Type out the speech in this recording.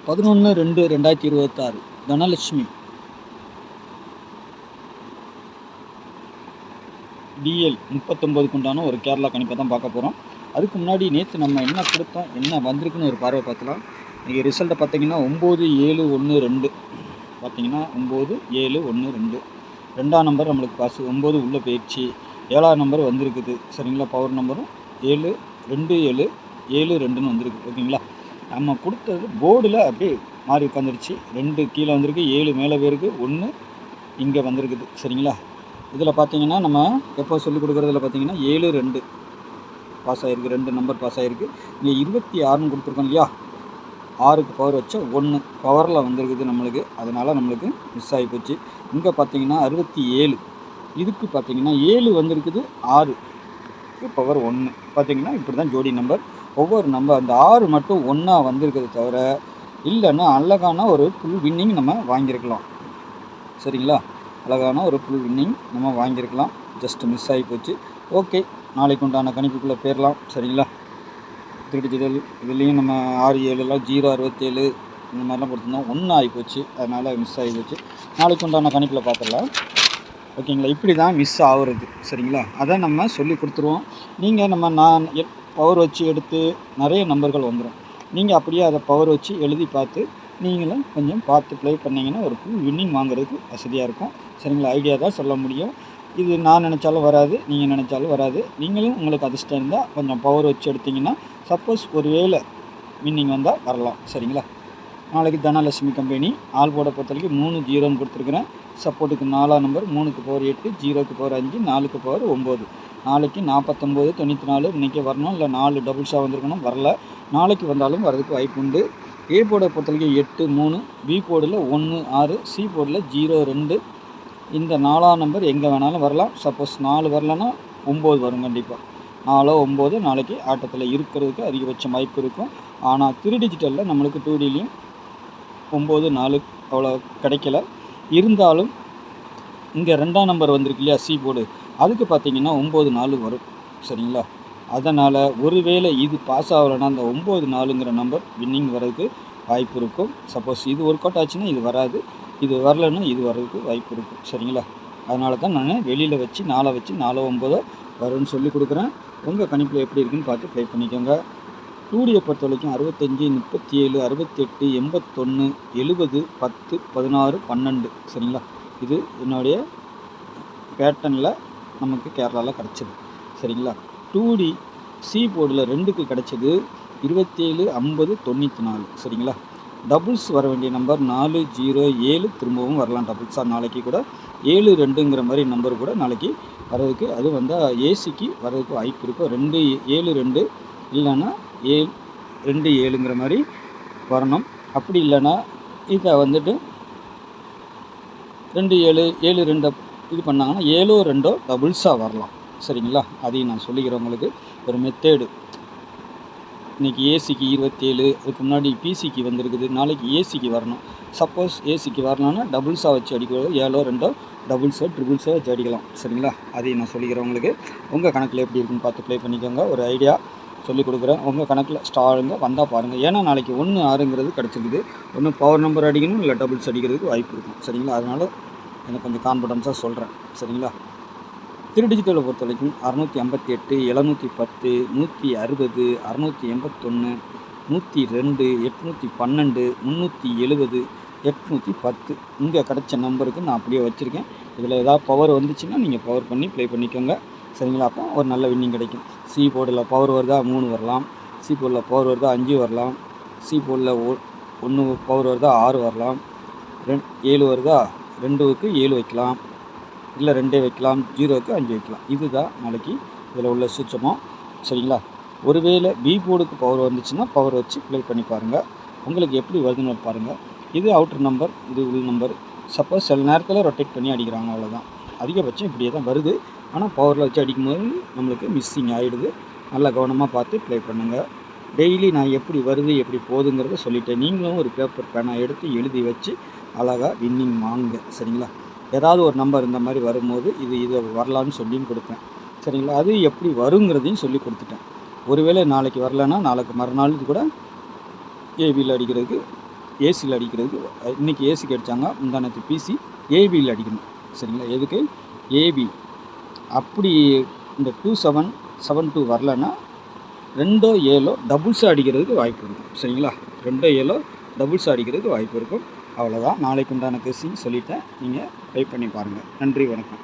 11/2/2026 Dhanalakshmi TL 39க்கு உண்டான ஒரு கேரளா கணிப்பை தான் பார்க்க போகிறோம். அதுக்கு முன்னாடி நேற்று நம்ம என்ன கொடுத்தோம், என்ன வந்திருக்குன்னு ஒரு பார்வை பார்த்துலாம். இன்றைக்கி ரிசல்ட்டை பார்த்தீங்கன்னா 9-7-1-2 பார்த்தீங்கன்னா 9-7-1-2 ரெண்டாம் நம்பர் நம்மளுக்கு பாஸ் 9 உள்ளே போயிடுச்சு. 7ஆம் நம்பர் வந்திருக்குது சரிங்களா. பவர் நம்பரும் 7-2-7-7-2ன்னு வந்திருக்கு ஓகேங்களா. நம்ம கொடுத்தது போர்டில் அப்படியே மாறி உட்காந்துருச்சு. 2 கீழே வந்திருக்கு, 7 மேலே போயிருக்கு, 1 இங்கே வந்திருக்குது சரிங்களா. இதில் பார்த்தீங்கன்னா நம்ம எப்போ சொல்லிக் கொடுக்குறதுல பார்த்தீங்கன்னா 7-2 பாஸ் ஆகிருக்கு, 2 நம்பர் பாஸ் ஆகிருக்கு. இங்கே 26ன்னு கொடுத்துருக்கோம் இல்லையா, 6க்கு பவர் வச்சா 1 பவரில் வந்திருக்குது நம்மளுக்கு, அதனால் நம்மளுக்கு மிஸ் ஆகி போச்சு. இங்கே பார்த்தீங்கன்னா 67, இதுக்கு பார்த்தீங்கன்னா 7 வந்திருக்குது, 6க்கு பவர் 1 பார்த்தீங்கன்னா இப்படி தான் ஜோடி நம்பர். ஒவ்வொரு நம்பர் அந்த 6 மட்டும் 1 வந்திருக்கிறது தவிர இல்லைன்னா அழகான ஒரு ஃபுல் வின்னிங் நம்ம வாங்கியிருக்கலாம் சரிங்களா. அழகான ஒரு ஃபுல் வின்னிங் நம்ம வாங்கியிருக்கலாம், ஜஸ்ட் மிஸ் ஆகி போச்சு. ஓகே, நாளைக்கு உண்டான கணிப்புக்குள்ளே போயிடலாம் சரிங்களா. டிஜிட்டல் இதுலேயும் நம்ம 6-7 0-67 இந்த மாதிரிலாம் கொடுத்துருந்தோம், 1 ஆகி போச்சு, அதனால் மிஸ் ஆகி போச்சு. நாளைக்கு உண்டான கணிப்பில் பார்த்துடலாம் ஓகேங்களா. இப்படி தான் மிஸ் ஆகுறது சரிங்களா. அதை நம்ம சொல்லி கொடுத்துருவோம். நீங்கள் நான் பவர் வச்சு எடுத்து நிறைய நம்பர்கள் வந்துடும். நீங்கள் அப்படியே அதை பவர் வச்சு எழுதி பார்த்து நீங்களும் கொஞ்சம் பார்த்து ப்ளே பண்ணிங்கன்னா ஒரு ஃபுல் வின்னிங் வாங்குறதுக்கு வசதியாக இருக்கும் சரிங்களா. ஐடியா தான் சொல்ல முடியும். இது நான் நினச்சாலும் வராது, நீங்கள் நினச்சாலும் வராது. நீங்களும் உங்களுக்கு அதிர்ஷ்டம் இருந்தால் கொஞ்சம் பவர் வச்சு எடுத்திங்கன்னா சப்போஸ் ஒரு வேளை வின்னிங் வந்தால் வரலாம் சரிங்களா. நாளைக்கு தனலட்சுமி கம்பெனி ஆள் போட பொறுத்தவரைக்கும் 3-0ன்னு கொடுத்துருக்குறேன். சப்போர்ட்டுக்கு 4ஆம் நம்பர், 3க்கு பவர் 8, 0க்கு பவர் 5, 4க்கு பவர் 9. நாளைக்கு 49-94 இன்றைக்கி வரணும், இல்லை 4 டபுள்ஸாக வந்திருக்கணும், வரல. நாளைக்கு வந்தாலும் வரதுக்கு வாய்ப்பு உண்டு. ஏ போர்டை பொறுத்தவரைக்கும் 8-3, பி போர்டில் 1-6, சி போர்டில் 0-2. இந்த 4ஆம் நம்பர் எங்கே வேணாலும் வரலாம். சப்போஸ் 4 வரலன்னா 9 வரும் கண்டிப்பாக. 4-9 நாளைக்கு ஆட்டத்தில் இருக்கிறதுக்கு அதிகபட்சம் வாய்ப்பு இருக்கும். ஆனால் 3 டிஜிட்டலில் நம்மளுக்கு 2Dலையும் 9-4 அவ்வளோ கிடைக்கல. இருந்தாலும் இங்கே 2ஆம் நம்பர் வந்திருக்கு இல்லையா, சி போர்டு, அதுக்கு பார்த்தீங்கன்னா 9-4 வரும் சரிங்களா. அதனால் ஒருவேளை இது பாஸ் ஆகலைன்னா அந்த 9-4ங்கிற நம்பர் வின்னிங் வர்றதுக்கு வாய்ப்பு இருக்கும். சப்போஸ் இது ஒர்க் அவுட் ஆச்சுன்னா இது வராது, இது வரலைன்னா இது வர்றதுக்கு வாய்ப்பு இருக்கும் சரிங்களா. அதனால தான் நான் வெளியில் வச்சு 4 வச்சு 4-9 வரும்னு சொல்லி கொடுக்குறேன். உங்கள் கணிப்பில் எப்படி இருக்குன்னு பார்த்து ப்ளே பண்ணிக்கோங்க. 2Dயை பொறுத்த வரைக்கும் 65, 37, 68, 81, 70, 10, 16, 12 சரிங்களா. இது என்னுடைய பேட்டர்னில் நமக்கு கேரளாவில் கிடச்சிது சரிங்களா. 2D சி போர்டில் 2க்கு கிடச்சது 27, 50, 94 சரிங்களா. டபுள்ஸ் வர வேண்டிய நம்பர் 4-0-7 திரும்பவும் வரலாம் டபுள்ஸாக. நாளைக்கு கூட 7-2ங்கிற மாதிரி நம்பர் கூட நாளைக்கு வர்றதுக்கு, அது வந்தால் ஏசிக்கு வர்றதுக்கு வாய்ப்பு இருக்கும். 2-7-2 இல்லைன்னா 7-2-7ங்கிற மாதிரி வரணும். அப்படி இல்லைன்னா இதை வந்துட்டு 2-7-7-2 இது பண்ணாங்கன்னா 7-2 டபுள்ஸாக வரலாம் சரிங்களா. அதையும் நான் சொல்லிக்கிறேன் உங்களுக்கு ஒரு மெத்தேடு. இன்றைக்கி ஏசிக்கு 27, அதுக்கு முன்னாடி பிசிக்கு வந்திருக்குது, நாளைக்கு ஏசிக்கு வரணும். சப்போஸ் ஏசிக்கு வரலான்னா டபுள்ஸாக வச்சு அடிக்கிறது, 7-2 டபுள்ஸோ ட்ரிபிள்ஸோ வச்சு அடிக்கலாம் சரிங்களா. அதையும் நான் சொல்லிக்கிறேன் உங்களுக்கு. உங்கள் கணக்கில் எப்படி இருக்குன்னு பார்த்து ப்ளே பண்ணிக்கோங்க. ஒரு ஐடியா சொல்லிக் கொடுக்குறேன். உங்கள் கணக்கில் ஸ்டாருங்க வந்தால் பாருங்கள். ஏன்னா நாளைக்கு 1-6ங்கிறது கிடச்சிருக்குது. ஒன்று பவர் நம்பர் அடிக்கணும், இல்லை டபுள்ஸ் அடிக்கிறதுக்கு வாய்ப்பு இருக்கும் சரிங்களா. அதனால் எனக்கு கொஞ்சம் கான்ஃபிடன்ஸாக சொல்கிறேன் சரிங்களா. 3 டிஜிட்டலை பொறுத்த வரைக்கும் 658, 710, 160, 681, 102, 812, 370, 810 இங்கே கிடச்ச நம்பருக்கு நான் அப்படியே வச்சுருக்கேன். இதில் ஏதாவது பவர் வந்துச்சுன்னா நீங்கள் பவர் பண்ணி ப்ளே பண்ணிக்கோங்க சரிங்களா. அப்போ ஒரு நல்ல வின்னிங் கிடைக்கும். சி போர்டில் பவர் வருதா 3 வரலாம், சி போர்டில் பவர் வருதா 5 வரலாம், சி போர்டில் 1 பவர் வருதா 6 வரலாம், 7 வருதா 2க்கு 7 வைக்கலாம், இல்லை 2 வைக்கலாம், 0க்கு 5 வைக்கலாம். இதுதான் நாளைக்கு இதில் உள்ள சூட்சமம் சரிங்களா. ஒருவேளை பி போர்டுக்கு பவர் வந்துச்சுன்னா பவர் வச்சு ப்ளே பண்ணி பாருங்கள், உங்களுக்கு எப்படி வருதுன்னு பாருங்கள். இது அவுட்ரு நம்பர், இது உள் நம்பர். சப்போஸ் சில நேரத்தில் ரொட்டேட் பண்ணி அடிக்கிறாங்க, அவ்வளோதான். அதிகபட்சம் இப்படியே தான் வருது. ஆனால் பவரில் வச்சு அடிக்கும்போது நம்மளுக்கு மிஸ்ஸிங் ஆகிடுது. நல்லா கவனமாக பார்த்து ப்ளே பண்ணுங்கள். டெய்லி நான் எப்படி வருது எப்படி போகுதுங்கிறத சொல்லிட்டேன். நீங்களும் ஒரு பேப்பர் பேனா எடுத்து எழுதி வச்சு அழகாக வின்னிங் வாங்க சரிங்களா. ஏதாவது ஒரு நம்பர் இந்த மாதிரி வரும்போது இதை வரலான்னு சொல்லியும் கொடுப்பேன் சரிங்களா. அது எப்படி வருங்கிறதையும் சொல்லி கொடுத்துட்டேன். ஒருவேளை நாளைக்கு வரலன்னா நாளைக்கு மறுநாள் கூட ஏபியில் அடிக்கிறதுக்கு ஏசியில் அடிக்கிறதுக்கு இன்றைக்கி ஏசிக்கு அடித்தாங்க, முந்தானத்து பிசி ஏபியில் அடிக்கணும். சரிங்களா? எதுக்கு? ஏபி. அப்படி இந்த 2772 வரலன்னா 2 7 டபுள்ஸாக அடிக்கிறதுக்கு வாய்ப்பு இருக்கும். சரிங்களா? 2 7 டபுள்ஸாக அடிக்கிறதுக்கு வாய்ப்பு இருக்கும். அவ்வளோதான். நாளைக்கு உண்டான கேஸிங் சொல்லிட்டேன். நீங்கள் ட்ரை பண்ணி பாருங்கள். நன்றி, வணக்கம்.